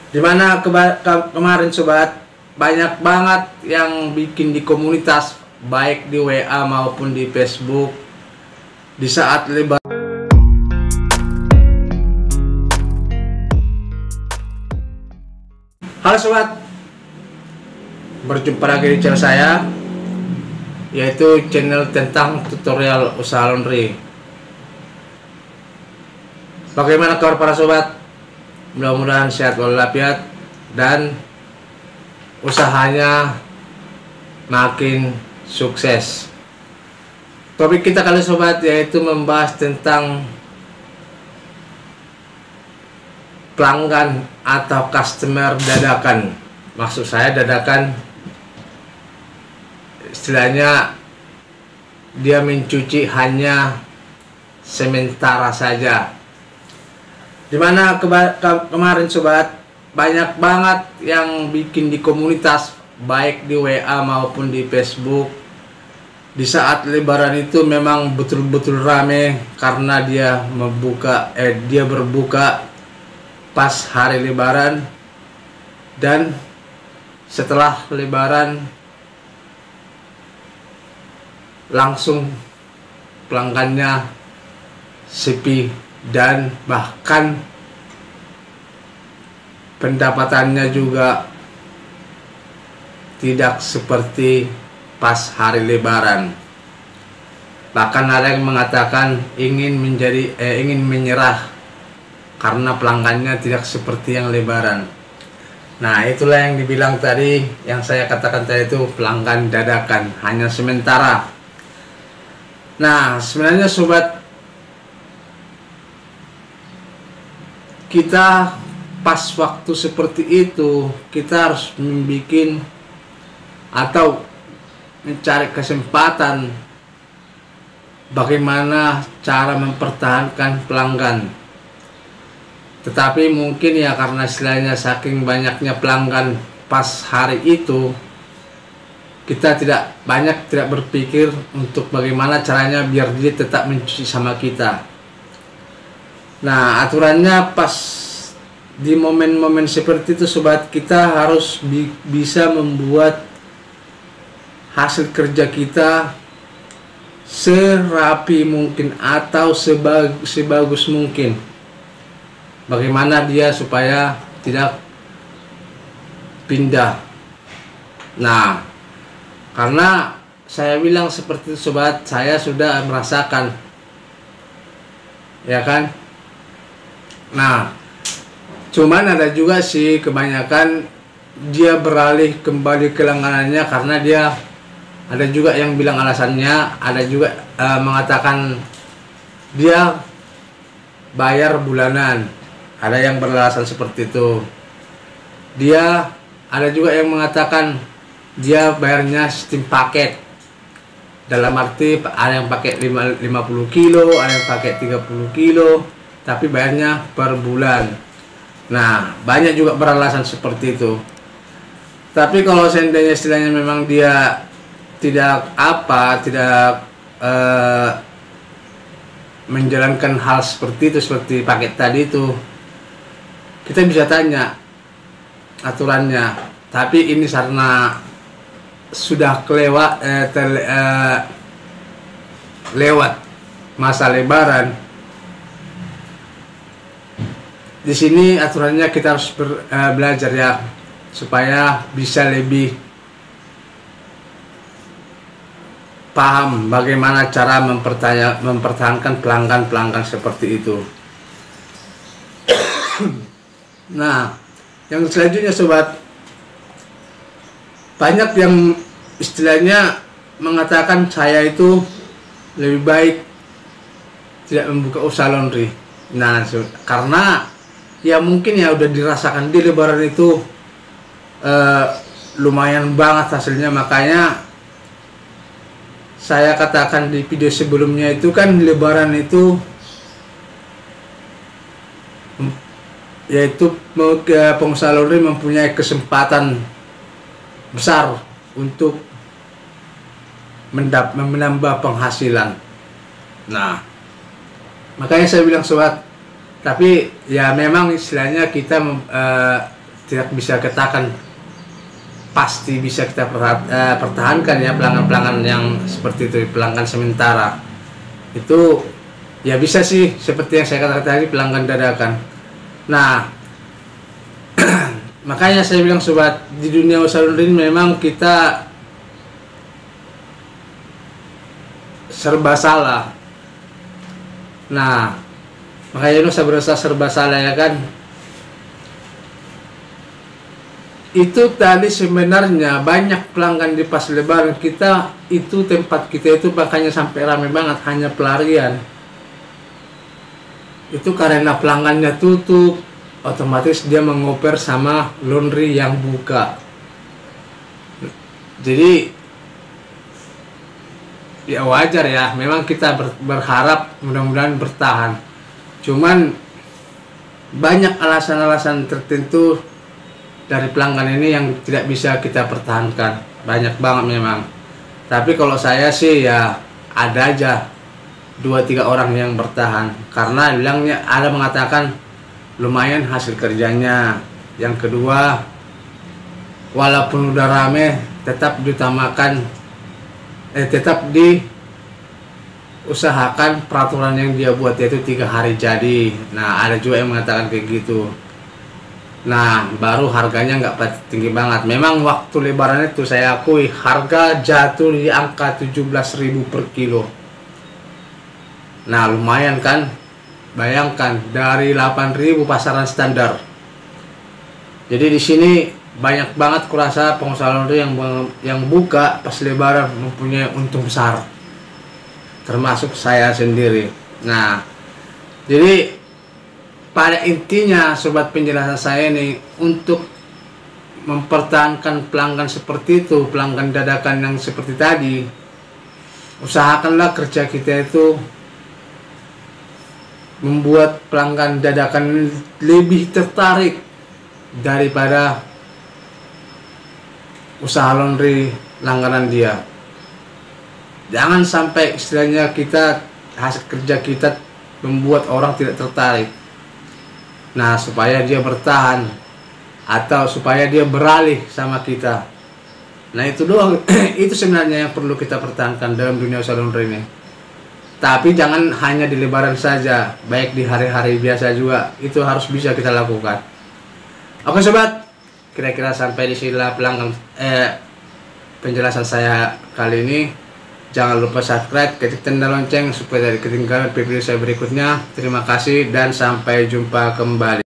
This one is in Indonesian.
Dimana kemarin sobat, banyak banget yang bikin di komunitas, baik di WA maupun di Facebook, di saat lebaran. Halo sobat, berjumpa lagi di channel saya, yaitu channel tentang tutorial usaha laundry. Bagaimana kabar para sobat? Mudah-mudahan sehat walafiat dan usahanya makin sukses. Topik kita kali sobat yaitu membahas tentang pelanggan atau customer dadakan. Maksud saya dadakan, istilahnya dia mencuci hanya sementara saja. Dimana kemarin sobat, banyak banget yang bikin di komunitas, baik di WA maupun di Facebook, di saat lebaran itu memang betul-betul rame karena dia berbuka pas hari lebaran, dan setelah lebaran langsung pelanggannya sepi dan bahkan pendapatannya juga tidak seperti pas hari lebaran. Bahkan ada yang mengatakan ingin menyerah karena pelanggannya tidak seperti yang lebaran. Nah, itulah yang dibilang tadi, yang saya katakan tadi itu pelanggan dadakan, hanya sementara. Nah, sebenarnya sobat, kita pas waktu seperti itu kita harus membuat atau mencari kesempatan bagaimana cara mempertahankan pelanggan. Tetapi mungkin ya karena istilahnya saking banyaknya pelanggan pas hari itu, kita tidak berpikir untuk bagaimana caranya biar dia tetap mencuci sama kita. Nah, aturannya pas di momen-momen seperti itu sobat, kita harus bisa membuat hasil kerja kita serapi mungkin atau sebagus mungkin. Bagaimana dia supaya tidak pindah. Nah, karena saya bilang seperti itu sobat, saya sudah merasakan, ya kan. Nah, cuman ada juga sih kebanyakan dia beralih kembali ke langganannya karena dia, ada juga yang bilang alasannya, ada juga mengatakan dia bayar bulanan. Ada yang beralasan seperti itu. Dia ada juga yang mengatakan dia bayarnya sistem paket. Dalam arti ada yang pakai 50 kilo, ada yang pakai 30 kilo, tapi bayarnya per bulan. Nah, banyak juga beralasan seperti itu. Tapi kalau seandainya istilahnya memang dia tidak menjalankan hal seperti itu, seperti paket tadi itu, kita bisa tanya aturannya. Tapi ini karena sudah lewat masa lebaran, di sini aturannya kita harus belajar ya, supaya bisa lebih paham bagaimana cara mempertahankan pelanggan seperti itu. Nah, yang selanjutnya sobat, banyak yang istilahnya mengatakan saya itu lebih baik tidak membuka usaha laundry. Nah, karena ya mungkin ya udah dirasakan di lebaran itu lumayan banget hasilnya. Makanya saya katakan di video sebelumnya itu kan, lebaran itu yaitu pengusaha laundry mempunyai kesempatan besar untuk menambah penghasilan. Nah, makanya saya bilang sobat, tapi ya memang istilahnya kita tidak bisa katakan pasti bisa kita pertahankan ya pelanggan-pelanggan yang seperti itu, pelanggan sementara itu ya bisa sih seperti yang saya katakan tadi, pelanggan dadakan. Nah makanya saya bilang sobat, di dunia usaha laundry memang kita serba salah. Nah makanya itu saya berasa serba salah ya kan. Itu tadi sebenarnya banyak pelanggan di pas lebaran kita itu, tempat kita itu makanya sampai ramai banget, hanya pelarian. Itu karena pelanggannya tutup, otomatis dia mengoper sama laundry yang buka. Jadi ya wajar ya, memang kita berharap mudah-mudahan bertahan. Cuman banyak alasan-alasan tertentu dari pelanggan ini yang tidak bisa kita pertahankan, banyak banget memang. Tapi kalau saya sih ya ada aja 2-3 orang yang bertahan, karena bilangnya ada mengatakan lumayan hasil kerjanya. Yang kedua, walaupun udah rame tetap diutamakan, tetap diusahakan peraturan yang dia buat, yaitu 3 hari jadi. Nah ada juga yang mengatakan kayak gitu. Nah baru harganya nggak tinggi banget. Memang waktu lebaran itu saya akui harga jatuh di angka 17.000 per kilo. Nah lumayan kan, bayangkan dari 8.000 pasaran standar. Jadi di sini banyak banget kurasa pengusaha laundry yang buka pas lebaran mempunyai untung besar, termasuk saya sendiri. Nah jadi pada intinya sobat, penjelasan saya ini untuk mempertahankan pelanggan seperti itu, pelanggan dadakan yang seperti tadi, usahakanlah kerja kita itu membuat pelanggan dadakan lebih tertarik daripada usaha laundry langganan dia. Jangan sampai istilahnya kita, hasil kerja kita membuat orang tidak tertarik. Nah supaya dia bertahan atau supaya dia beralih sama kita. Nah itu doang. Itu sebenarnya yang perlu kita pertahankan dalam dunia usaha laundry ini. Tapi jangan hanya di lebaran saja, baik di hari-hari biasa juga itu harus bisa kita lakukan. Oke sobat, kira-kira sampai di sini pelanggan penjelasan saya kali ini. Jangan lupa subscribe, ketik tanda lonceng supaya tidak ketinggalan video saya berikutnya. Terima kasih dan sampai jumpa kembali.